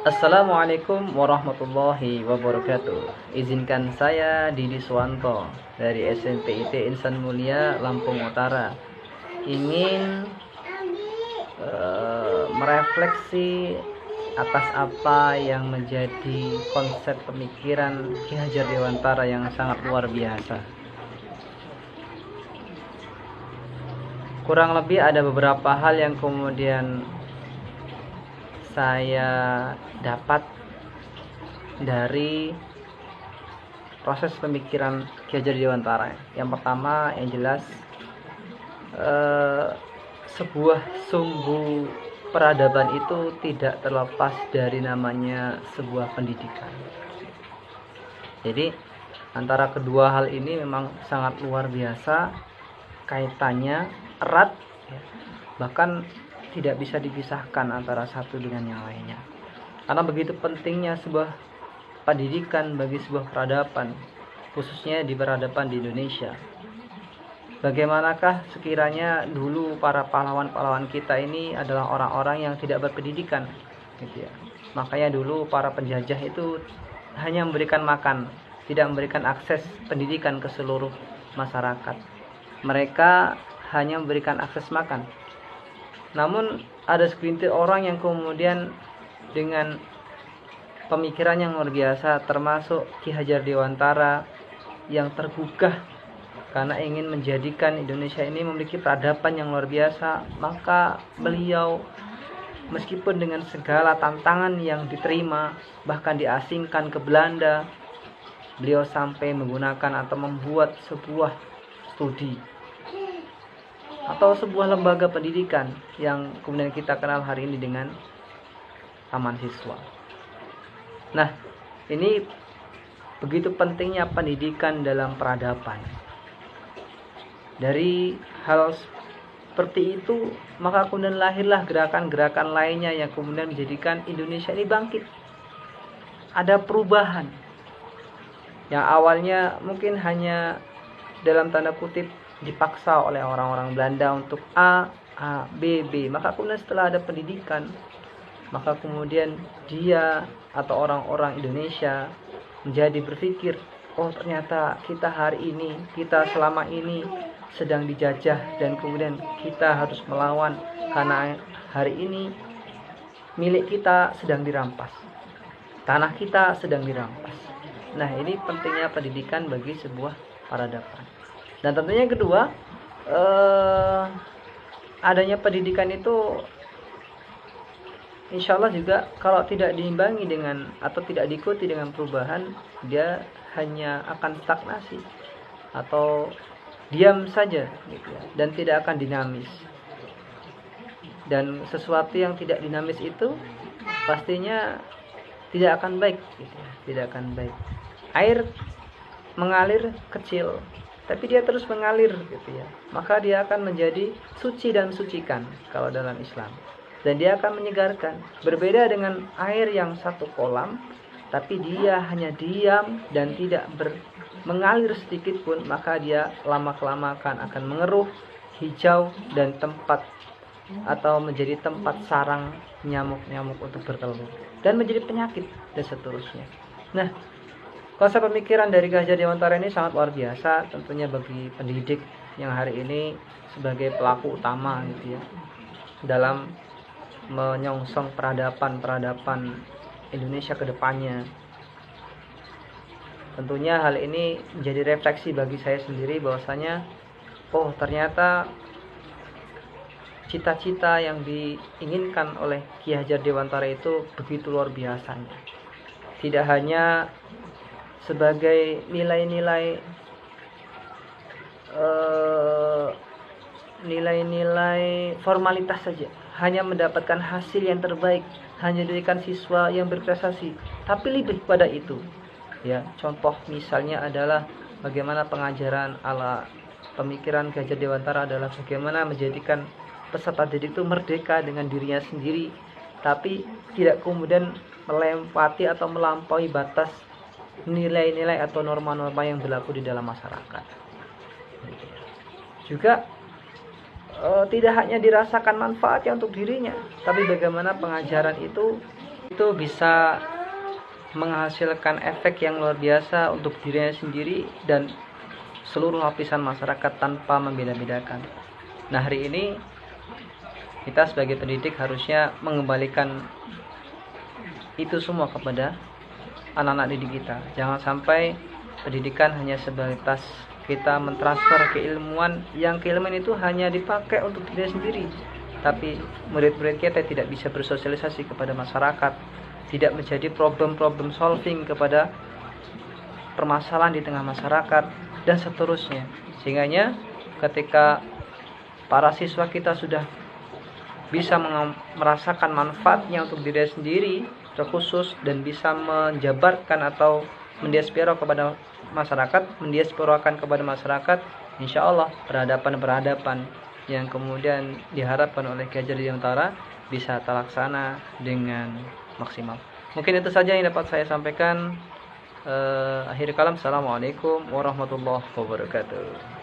Assalamualaikum warahmatullahi wabarakatuh. Izinkan saya Didi Suwanto dari SMP IT Insan Mulia Lampung Utara ingin merefleksi atas apa yang menjadi konsep pemikiran Ki Hajar Dewantara yang sangat luar biasa. Kurang lebih ada beberapa hal yang kemudian saya dapat dari proses pemikiran Ki Hajar Dewantara. Yang pertama, yang jelas sebuah sumbu peradaban itu tidak terlepas dari namanya sebuah pendidikan. Jadi antara kedua hal ini memang sangat luar biasa, kaitannya erat, bahkan tidak bisa dipisahkan antara satu dengan yang lainnya. Karena begitu pentingnya sebuah pendidikan bagi sebuah peradaban, khususnya di peradaban di Indonesia. Bagaimanakah sekiranya dulu para pahlawan-pahlawan kita ini adalah orang-orang yang tidak berpendidikan, gitu ya. Makanya dulu para penjajah itu hanya memberikan makan, tidak memberikan akses pendidikan ke seluruh masyarakat. Mereka hanya memberikan akses makan. Namun ada segelintir orang yang kemudian dengan pemikiran yang luar biasa, termasuk Ki Hajar Dewantara yang tergugah karena ingin menjadikan Indonesia ini memiliki peradaban yang luar biasa, maka beliau meskipun dengan segala tantangan yang diterima, bahkan diasingkan ke Belanda, beliau sampai menggunakan atau membuat sebuah studi atau sebuah lembaga pendidikan yang kemudian kita kenal hari ini dengan Taman Siswa. Nah, ini begitu pentingnya pendidikan dalam peradaban. Dari hal seperti itu, maka kemudian lahirlah gerakan-gerakan lainnya yang kemudian menjadikan Indonesia ini bangkit. Ada perubahan yang awalnya mungkin hanya dalam tanda kutip dipaksa oleh orang-orang Belanda untuk A, B, B. Maka kemudian setelah ada pendidikan, maka kemudian dia atau orang-orang Indonesia menjadi berpikir, oh ternyata kita hari ini, kita selama ini sedang dijajah dan kemudian kita harus melawan karena hari ini milik kita sedang dirampas, tanah kita sedang dirampas. Nah, ini pentingnya pendidikan bagi sebuah peradaban. Dan tentunya yang kedua, adanya pendidikan itu insya Allah juga kalau tidak diimbangi dengan atau tidak diikuti dengan perubahan, dia hanya akan stagnasi atau diam saja, gitu ya, dan tidak akan dinamis. Dan sesuatu yang tidak dinamis itu pastinya tidak akan baik, gitu ya, tidak akan baik. Air mengalir kecil, tapi dia terus mengalir, gitu ya, maka dia akan menjadi suci dan mensucikan kalau dalam Islam. Dan dia akan menyegarkan. Berbeda dengan air yang satu kolam, tapi dia hanya diam dan tidak mengalir sedikit pun, maka dia lama-kelamaan akan mengeruh, hijau, dan tempat atau menjadi tempat sarang nyamuk-nyamuk untuk bertelur dan menjadi penyakit dan seterusnya. Nah, konsep pemikiran dari Ki Hajar Dewantara ini sangat luar biasa tentunya bagi pendidik yang hari ini sebagai pelaku utama, gitu ya, dalam menyongsong peradaban Indonesia ke depannya. Tentunya hal ini menjadi refleksi bagi saya sendiri bahwasanya oh ternyata cita-cita yang diinginkan oleh Ki Hajar Dewantara itu begitu luar biasanya. Tidak hanya sebagai nilai-nilai formalitas saja, hanya mendapatkan hasil yang terbaik, hanya diberikan siswa yang berprestasi, tapi lebih pada itu. Ya, contoh misalnya adalah bagaimana pengajaran ala pemikiran Ki Hajar Dewantara adalah bagaimana menjadikan peserta didik itu merdeka dengan dirinya sendiri, tapi tidak kemudian melempati atau melampaui batas nilai-nilai atau norma-norma yang berlaku di dalam masyarakat. Juga tidak hanya dirasakan manfaatnya untuk dirinya, tapi bagaimana pengajaran itu itu bisa menghasilkan efek yang luar biasa untuk dirinya sendiri dan seluruh lapisan masyarakat tanpa membeda-bedakan. Nah, hari ini kita sebagai pendidik harusnya mengembalikan itu semua kepada anak-anak didik kita. Jangan sampai pendidikan hanya sebatas kita mentransfer keilmuan, yang keilmuan itu hanya dipakai untuk diri sendiri, tapi murid-murid kita tidak bisa bersosialisasi kepada masyarakat, tidak menjadi problem solving kepada permasalahan di tengah masyarakat, dan seterusnya. Sehingga ketika para siswa kita sudah bisa merasakan manfaatnya untuk diri sendiri terkhusus, dan bisa menjabarkan atau mendiaspora kepada masyarakat, mendiasporakan kepada masyarakat, insya Allah peradaban yang kemudian diharapkan oleh Ki Hajar Dewantara bisa terlaksana dengan maksimal. Mungkin itu saja yang dapat saya sampaikan. Akhir kalam, assalamualaikum warahmatullahi wabarakatuh.